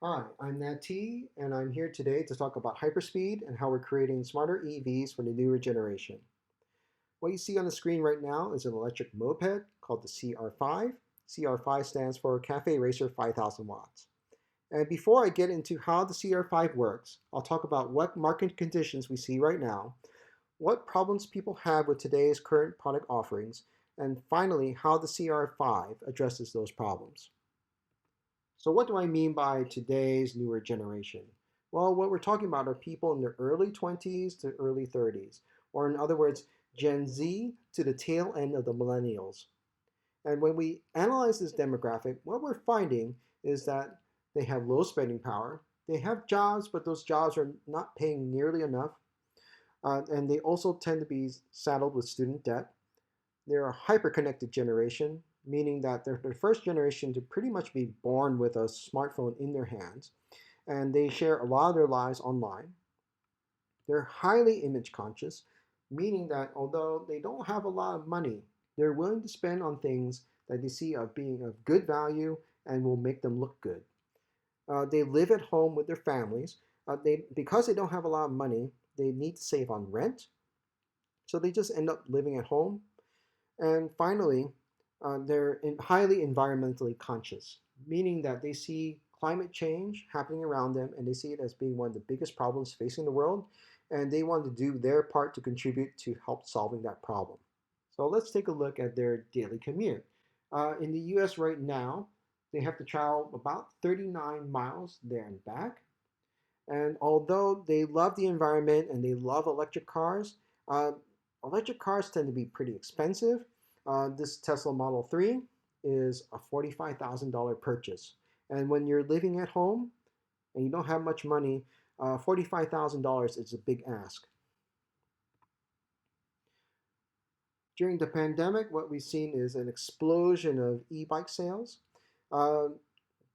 Hi, I'm Nat T, and I'm here today to talk about hyperspeed and how we're creating smarter EVs for the newer generation. What you see on the screen right now is an electric moped called the CR5. CR5 stands for Cafe Racer 5000 watts. And before I get into how the CR5 works, I'll talk about what market conditions we see right now, what problems people have with today's current product offerings, and finally, how the CR5 addresses those problems. So what do I mean by today's newer generation? Well, what we're talking about are people in their early 20s to early 30s, or in other words, Gen Z to the tail end of the millennials. And when we analyze this demographic, what we're finding is that they have low spending power. They have jobs, but those jobs are not paying nearly enough. And they also tend to be saddled with student debt. They're a hyper-connected generation, meaning that they're the first generation to pretty much be born with a smartphone in their hands, and they share a lot of their lives online. They're highly image conscious, meaning that although they don't have a lot of money, they're willing to spend on things that they see of being of good value and will make them look good. They live at home with their families. Because they don't have a lot of money, they need to save on rent, so they just end up living at home. And finally, they're highly environmentally conscious, meaning that they see climate change happening around them and they see it as being one of the biggest problems facing the world, and they want to do their part to contribute to help solving that problem. So let's take a look at their daily commute. In the US right now, they have to travel about 39 miles there and back. And although they love the environment and they love uh, electric cars tend to be pretty expensive. This Tesla Model 3 is a $45,000 purchase. And when you're living at home and you don't have much money, $45,000 is a big ask. During the pandemic, what we've seen is an explosion of e-bike sales. Uh,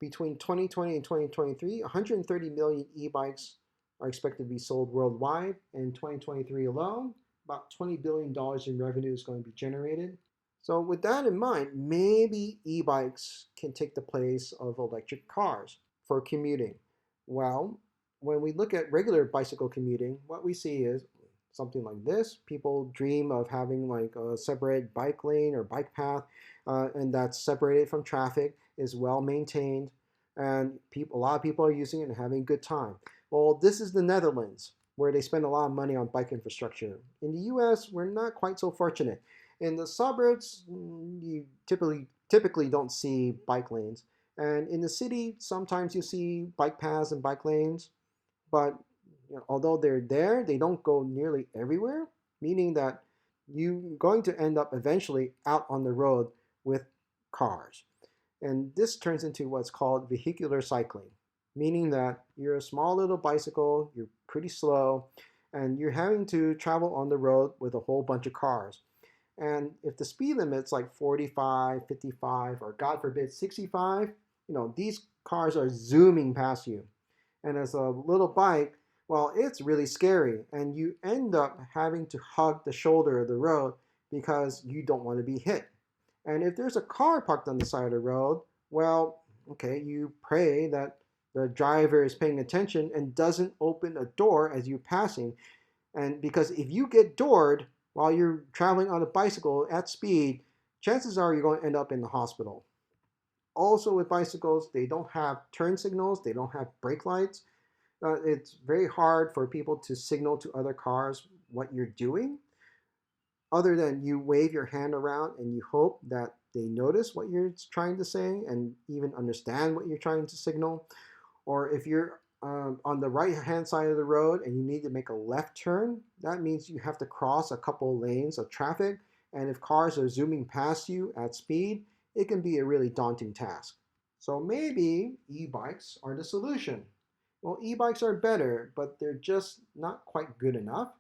Between 2020 and 2023, 130 million e-bikes are expected to be sold worldwide. In 2023 alone, about $20 billion in revenue is going to be generated. So with that in mind, maybe e-bikes can take the place of electric cars for commuting. Well, when we look at regular bicycle commuting, what we see is something like this. People dream of having like a separate bike lane or bike path, and that's separated from traffic, is well maintained, and a lot of people are using it and having a good time. Well, this is the Netherlands, where they spend a lot of money on bike infrastructure. In the US, we're not quite so fortunate. In the suburbs, you typically don't see bike lanes. And in the city, sometimes you see bike paths and bike lanes, but although they're there, they don't go nearly everywhere, meaning that you're going to end up eventually out on the road with cars. And this turns into what's called vehicular cycling, meaning that you're a small little bicycle, you're pretty slow, and you're having to travel on the road with a whole bunch of cars. And if the speed limit's like 45, 55, or God forbid 65, these cars are zooming past you. And as a little bike, well, it's really scary. And you end up having to hug the shoulder of the road because you don't want to be hit. And if there's a car parked on the side of the road, well, okay, you pray that the driver is paying attention and doesn't open a door as you're passing. And because if you get doored while you're traveling on a bicycle at speed, chances are you're going to end up in the hospital. Also, with bicycles, they don't have turn signals, they don't have brake lights. It's very hard for people to signal to other cars what you're doing, other than you wave your hand around and you hope that they notice what you're trying to say and even understand what you're trying to signal. Or if you're on the right hand side of the road and you need to make a left turn, that means you have to cross a couple lanes of traffic. And if cars are zooming past you at speed, it can be a really daunting task. So maybe e-bikes are the solution. Well, e-bikes are better, but they're just not quite good enough.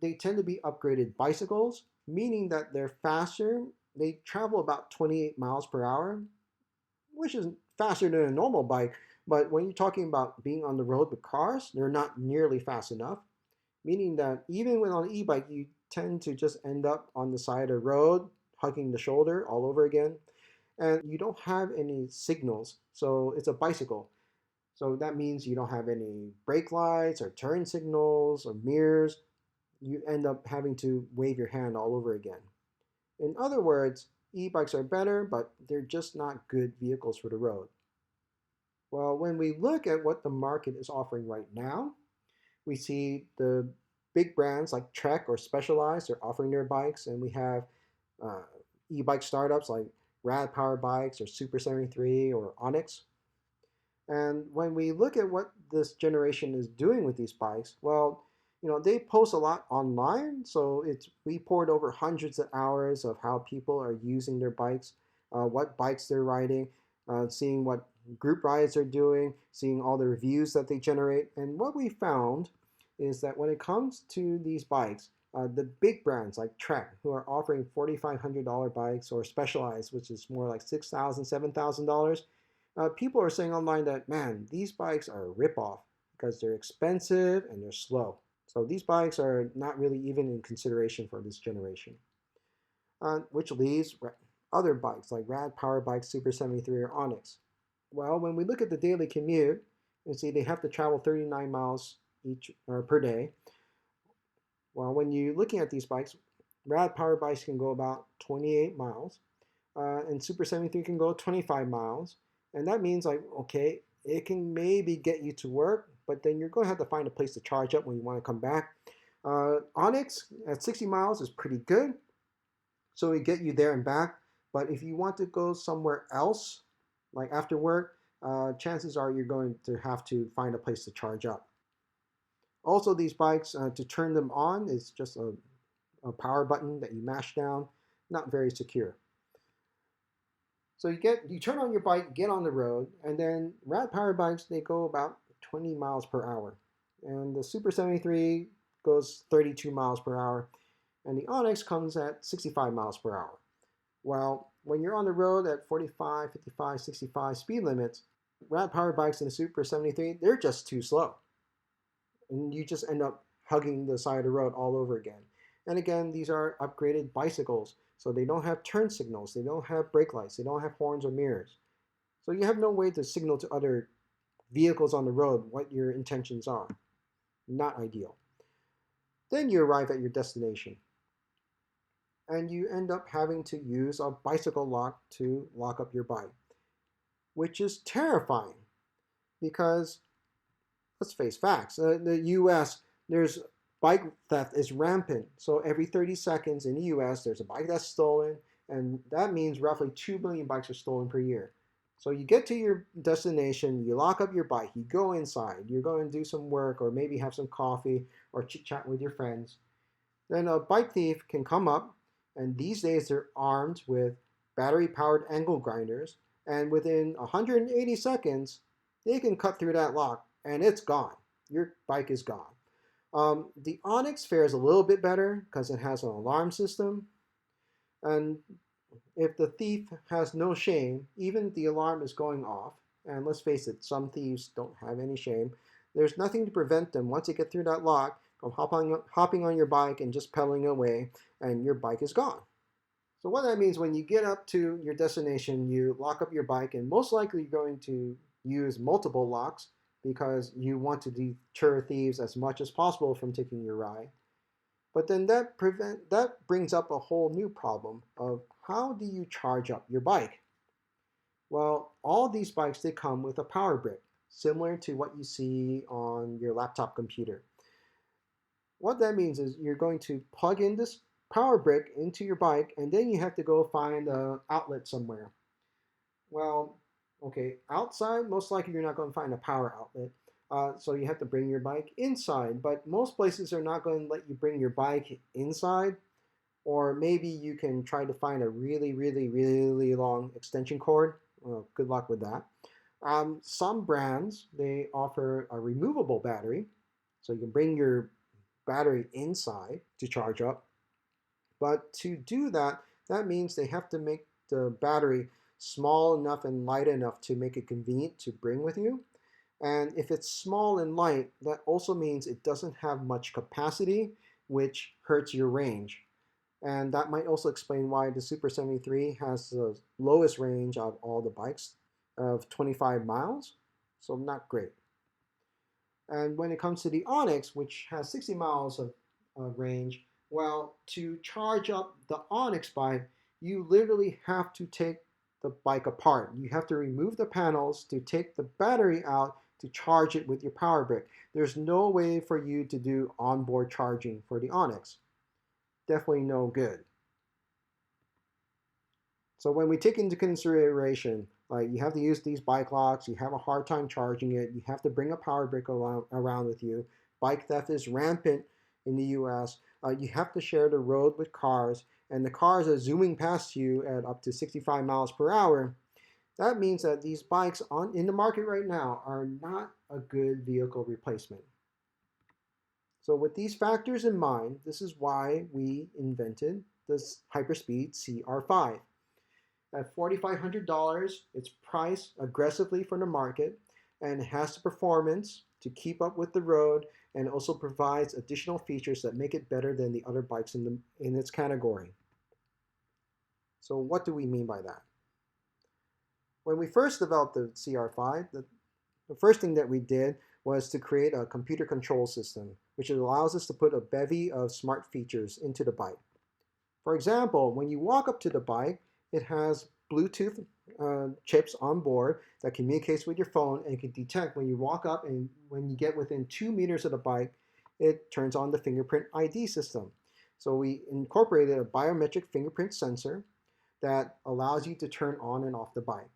They tend to be upgraded bicycles, meaning that they're faster. They travel about 28 miles per hour, which is faster than a normal bike. But when you're talking about being on the road with cars, they're not nearly fast enough, meaning that even when on an e-bike, you tend to just end up on the side of the road, hugging the shoulder all over again. And you don't have any signals, so it's a bicycle. So that means you don't have any brake lights or turn signals or mirrors. You end up having to wave your hand all over again. In other words, e-bikes are better, but they're just not good vehicles for the road. Well, when we look at what the market is offering right now, we see the big brands like Trek or Specialized are offering their bikes, and we have uh, e-bike startups like Rad Power Bikes or Super 73 or Onyx. And when we look at what this generation is doing with these bikes, well, they post a lot online. So we poured over hundreds of hours of how people are using their bikes, what bikes they're riding, seeing what group rides they're doing, seeing all the reviews that they generate. And what we found is that when it comes to these bikes, the big brands like Trek, who are offering $4,500 bikes, or Specialized, which is more like $6,000, $7,000, people are saying online that, man, these bikes are a ripoff because they're expensive and they're slow. So these bikes are not really even in consideration for this generation, which leaves other bikes like Rad Power Bikes, Super 73, or Onyx. Well, when we look at the daily commute, you see they have to travel 39 miles each per day. Well, when you're looking at these bikes, Rad Power Bikes can go about 28 miles, and Super 73 can go 25 miles. And that means, like, okay, it can maybe get you to work, but then you're going to have to find a place to charge up when you want to come back. Onyx at 60 miles is pretty good, so we get you there and back. But if you want to go somewhere else, like after work, chances are you're going to have to find a place to charge up. Also, these bikes, to turn them on, is just a power button that you mash down, not very secure. So you turn on your bike, get on the road, and then Rad Power bikes, they go about 20 miles per hour. And the Super 73 goes 32 miles per hour, and the Onyx comes at 65 miles per hour. Well, when you're on the road at 45, 55, 65 speed limits, Rad Power bikes and the Super 73, they're just too slow. And you just end up hugging the side of the road all over again. And again, these are upgraded bicycles, so they don't have turn signals, they don't have brake lights, they don't have horns or mirrors. So you have no way to signal to other vehicles on the road what your intentions are. Not ideal. Then you arrive at your destination, and you end up having to use a bicycle lock to lock up your bike, which is terrifying because let's face facts. The U.S. there's bike theft is rampant. So every 30 seconds in the U.S. there's a bike that's stolen, and that means roughly 2 million bikes are stolen per year. So you get to your destination, you lock up your bike, you go inside, you're going to do some work or maybe have some coffee or chit chat with your friends. Then a bike thief can come up, and these days they're armed with battery powered angle grinders, and within 180 seconds, they can cut through that lock and it's gone. Your bike is gone. The Onyx fares a little bit better because it has an alarm system. And if the thief has no shame, even if the alarm is going off, and let's face it, some thieves don't have any shame, there's nothing to prevent them once they get through that lock from hopping on your bike and just pedaling away, and your bike is gone. So what that means, when you get up to your destination, you lock up your bike, and most likely you're going to use multiple locks because you want to deter thieves as much as possible from taking your ride. But then that brings up a whole new problem of how do you charge up your bike? Well, all these bikes, they come with a power brick, similar to what you see on your laptop computer. What that means is you're going to plug in this power brick into your bike, and then you have to go find an outlet somewhere. Well, okay, outside, most likely you're not going to find a power outlet. So you have to bring your bike inside, but most places are not going to let you bring your bike inside, or maybe you can try to find a really, really, really long extension cord. Well, good luck with that. Some brands, they offer a removable battery, so you can bring your battery inside to charge up. But to do that, that means they have to make the battery small enough and light enough to make it convenient to bring with you. And if it's small and light, that also means it doesn't have much capacity, which hurts your range. And that might also explain why the Super 73 has the lowest range of all the bikes of 25 miles. so not great. And when it comes to the Onyx, which has 60 miles of range, well, to charge up the Onyx bike, you literally have to take the bike apart. You have to remove the panels to take the battery out to charge it with your power brick. There's no way for you to do onboard charging for the Onyx. Definitely no good. So when we take into consideration, like you have to use these bike locks, you have a hard time charging it, you have to bring a power brick around with you. Bike theft is rampant in the US. You have to share the road with cars, and the cars are zooming past you at up to 65 miles per hour. That means that these bikes in the market right now are not a good vehicle replacement. So with these factors in mind, this is why we invented this Hyperspd CR5. At $4,500, it's priced aggressively for the market, and it has the performance to keep up with the road, and also provides additional features that make it better than the other bikes in its category. So what do we mean by that? When we first developed the CR5, the first thing that we did was to create a computer control system, which allows us to put a bevy of smart features into the bike. For example, when you walk up to the bike, it has Bluetooth chips on board that communicates with your phone and can detect when you walk up, and when you get within 2 meters of the bike, it turns on the fingerprint ID system. So we incorporated a biometric fingerprint sensor that allows you to turn on and off the bike.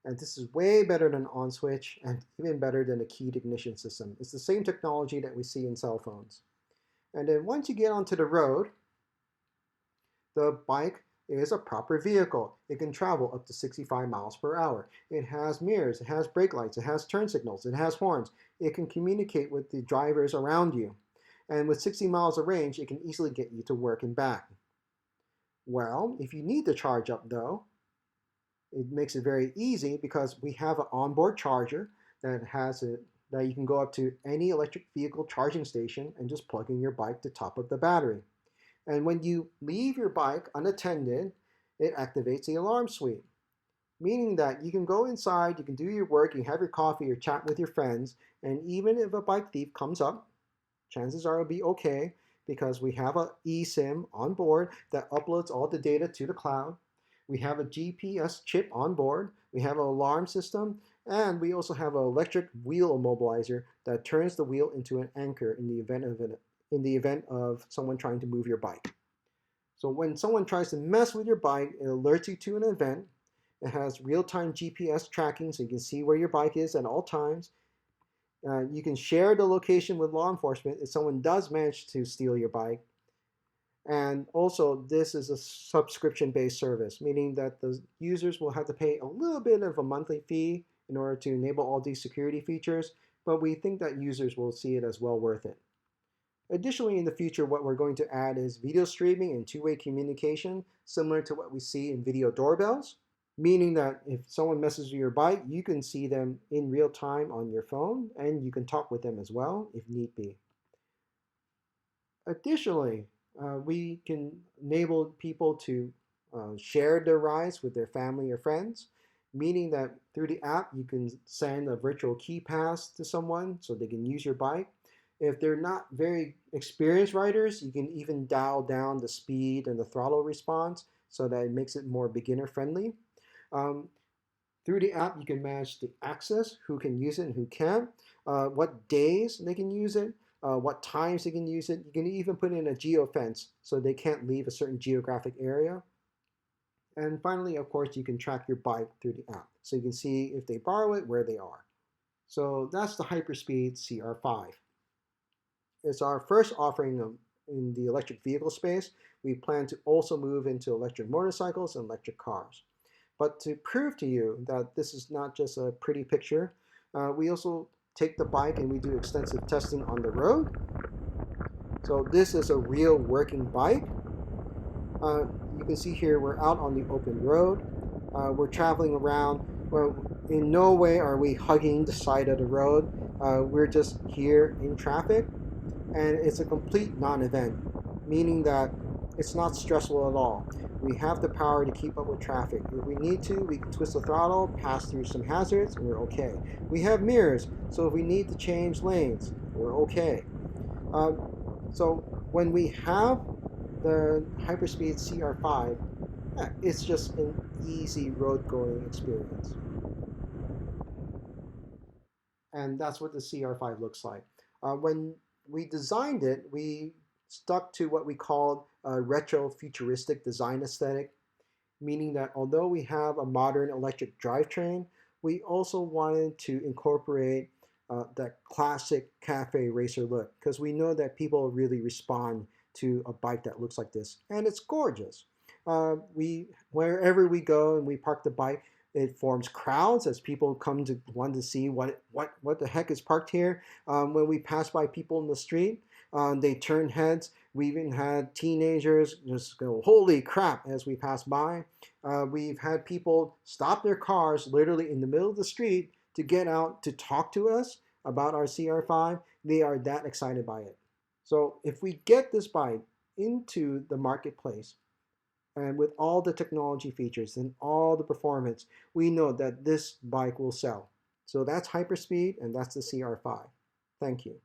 And this is way better than on switch and even better than a keyed ignition system. It's the same technology that we see in cell phones. And then once you get onto the road, the bike is a proper vehicle. It can travel up to 65 miles per hour. It has mirrors, it has brake lights, it has turn signals, it has horns. It can communicate with the drivers around you. And with 60 miles of range, it can easily get you to work and back. Well, if you need to charge up though, it makes it very easy because we have an onboard charger that you can go up to any electric vehicle charging station and just plug in your bike to top up the battery. And when you leave your bike unattended, it activates the alarm suite, meaning that you can go inside, you can do your work, you have your coffee or chat with your friends, and even if a bike thief comes up, chances are it'll be okay because we have an eSIM on board that uploads all the data to the cloud. We have a GPS chip on board, we have an alarm system, and we also have an electric wheel immobilizer that turns the wheel into an anchor in the event of someone trying to move your bike. So when someone tries to mess with your bike, it alerts you to an event. It has real-time GPS tracking so you can see where your bike is at all times. You can share the location with law enforcement if someone does manage to steal your bike. And also, this is a subscription-based service, meaning that the users will have to pay a little bit of a monthly fee in order to enable all these security features, but we think that users will see it as well worth it. Additionally, in the future, what we're going to add is video streaming and two-way communication, similar to what we see in video doorbells, meaning that if someone messes with your bike, you can see them in real time on your phone, and you can talk with them as well if need be. Additionally, we can enable people to share their rides with their family or friends, meaning that through the app, you can send a virtual key pass to someone so they can use your bike. If they're not very experienced riders, you can even dial down the speed and the throttle response so that it makes it more beginner friendly. Through the app, you can manage the access, who can use it and who can't, what days they can use it, what times they can use it. You can even put in a geofence so they can't leave a certain geographic area. And finally, of course, you can track your bike through the app. So you can see if they borrow it, where they are. So that's the Hyperspd CR5. It's our first offering in the electric vehicle space. We plan to also move into electric motorcycles and electric cars. But to prove to you that this is not just a pretty picture, we also take the bike and we do extensive testing on the road. So this is a real working bike. You can see here we're out on the open road. We're traveling around. Well, in no way are we hugging the side of the road. We're just here in traffic, and it's a complete non-event, meaning that It's not stressful at all. We have the power to keep up with traffic. If we need to, we can twist the throttle, pass through some hazards, and we're okay. We have mirrors, so if we need to change lanes, we're okay. Uh, so when we have the Hyperspd CR5, it's just an easy road going experience. And that's what the CR5 looks like. When we designed it, we stuck to what we called a retro futuristic design aesthetic, meaning that although we have a modern electric drivetrain, we also wanted to incorporate that classic cafe racer look because we know that people really respond to a bike that looks like this, and it's gorgeous. We wherever we go and we park the bike, it forms crowds as people come to want to see what the heck is parked here. When we pass by people in the street, they turn heads. We even had teenagers just go, "Holy crap!" as we pass by. We've had people stop their cars literally in the middle of the street to get out to talk to us about our CR5. They are that excited by it. So if we get this bike into the marketplace and with all the technology features and all the performance, we know that this bike will sell. So that's Hyperspeed and that's the CR5. Thank you.